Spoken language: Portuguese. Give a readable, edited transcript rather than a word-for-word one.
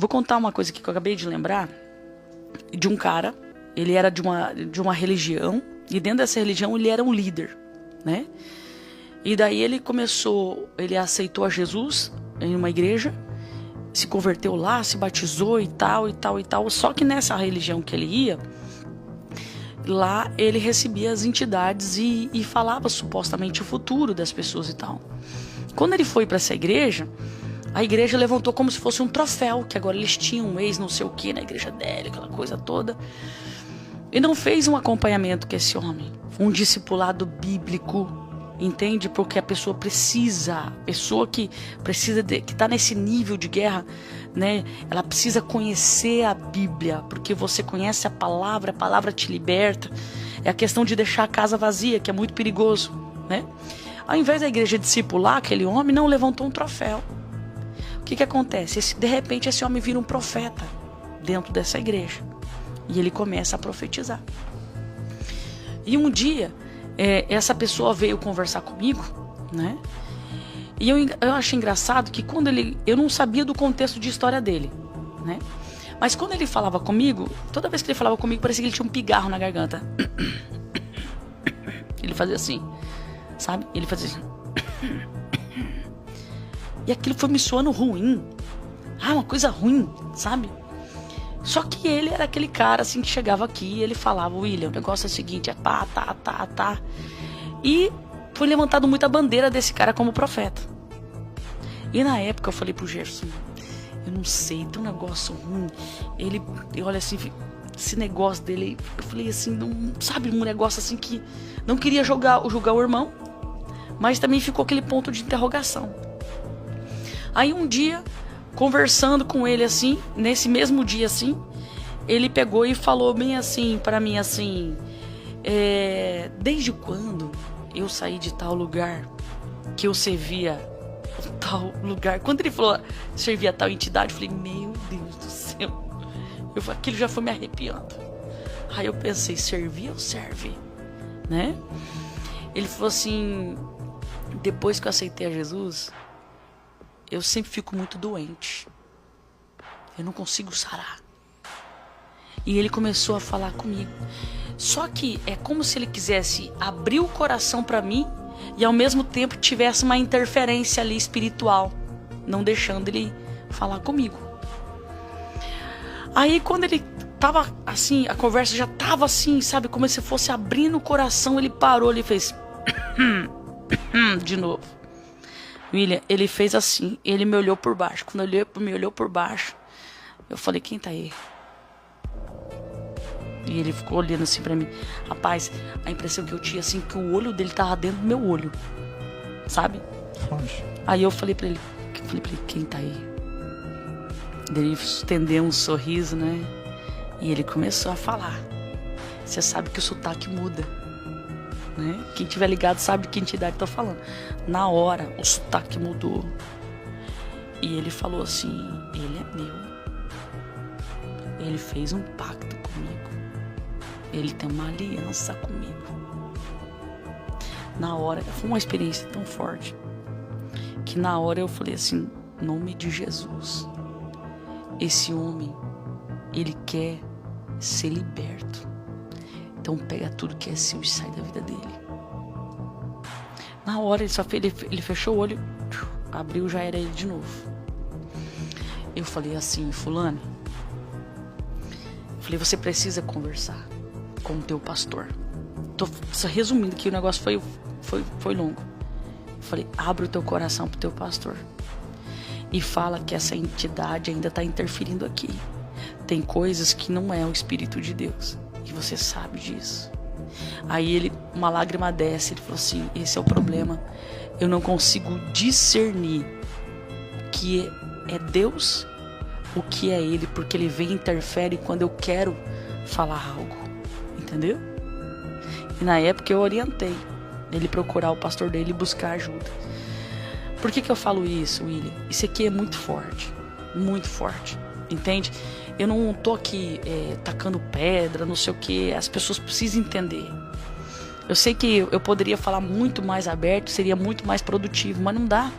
Eu vou contar uma coisa aqui que eu acabei de lembrar de um cara. Ele era de uma religião, e dentro dessa religião ele era um líder, né? E daí ele aceitou a Jesus em uma igreja, se converteu lá, se batizou e tal, e tal, e tal. Só que nessa religião que ele ia, lá ele recebia as entidades e falava supostamente o futuro das pessoas e tal. Quando ele foi para essa igreja, a igreja levantou como se fosse um troféu, que agora eles tinham um ex não sei o que na igreja dele, aquela coisa toda. E não fez um acompanhamento com esse homem, um discipulado bíblico, entende? Porque a pessoa que precisa, que está nesse nível de guerra, né? Ela precisa conhecer a Bíblia, porque você conhece a palavra te liberta. É a questão de deixar a casa vazia, que é muito perigoso, né? Ao invés da igreja discipular aquele homem, não levantou um troféu. O que acontece? De repente esse homem vira um profeta dentro dessa igreja. E ele começa a profetizar. E um dia, essa pessoa veio conversar comigo, né? E eu achei engraçado que eu não sabia do contexto de história dele, né? Mas quando ele falava comigo, toda vez que ele falava comigo, parecia que ele tinha um pigarro na garganta. Ele fazia assim, sabe? Ele fazia assim. E aquilo foi me soando ruim. Uma coisa ruim, sabe? Só que ele era aquele cara assim que chegava aqui e ele falava: William, o negócio é o seguinte, é pá, tá. E foi levantado muita bandeira desse cara como profeta. E na época eu falei pro Gerson: eu não sei, tem um negócio ruim. Ele olha assim, esse negócio dele, eu falei assim, não, sabe, um negócio assim que não queria julgar o irmão, mas também ficou aquele ponto de interrogação. Aí um dia, conversando com ele assim, nesse mesmo dia assim, ele pegou e falou bem assim pra mim assim: desde quando eu saí de tal lugar que eu servia tal lugar? Quando ele falou servia tal entidade, eu falei: meu Deus do céu, aquilo já foi me arrepiando. Aí eu pensei: servir ou serve, né? Ele falou assim: depois que eu aceitei a Jesus, eu sempre fico muito doente. Eu não consigo sarar. E ele começou a falar comigo. Só que é como se ele quisesse abrir o coração para mim e ao mesmo tempo tivesse uma interferência ali espiritual, não deixando ele falar comigo. Aí quando ele tava assim, a conversa já tava assim, sabe, como se fosse abrindo o coração, ele parou, ele fez de novo. William, ele fez assim, ele me olhou por baixo. Quando ele me olhou por baixo, eu falei: quem tá aí? E ele ficou olhando assim pra mim. Rapaz, a impressão que eu tinha assim, que o olho dele tava dentro do meu olho, sabe? Aí eu falei pra ele, quem tá aí? Ele estendeu um sorriso, né? E ele começou a falar. Você sabe que o sotaque muda, né? Quem tiver ligado sabe de que entidade eu tô falando. Na hora o sotaque mudou. E ele falou assim: ele é meu. Ele fez um pacto comigo. Ele tem uma aliança comigo. Na hora, foi uma experiência tão forte que na hora eu falei assim: em nome de Jesus, esse homem, ele quer ser liberto. Então pega tudo que é seu e sai da vida dele. Na hora ele fechou o olho, abriu, já era ele de novo. Eu falei assim: fulano, você precisa conversar com o teu pastor. Tô só resumindo que o negócio foi longo. Eu falei: abre o teu coração pro teu pastor e fala que essa entidade ainda tá interferindo aqui. Tem coisas que não é o Espírito de Deus. E você sabe disso. Aí uma lágrima desce, ele falou assim: esse é o problema. Eu não consigo discernir o que é Deus, o que é ele, porque ele vem e interfere quando eu quero falar algo. Entendeu? E na época eu orientei ele procurar o pastor dele e buscar ajuda. Por que eu falo isso, William? Isso aqui é muito forte. Muito forte. Entende? Eu não tô aqui tacando pedra, não sei o que. As pessoas precisam entender. Eu sei que eu poderia falar muito mais aberto, seria muito mais produtivo, mas não dá.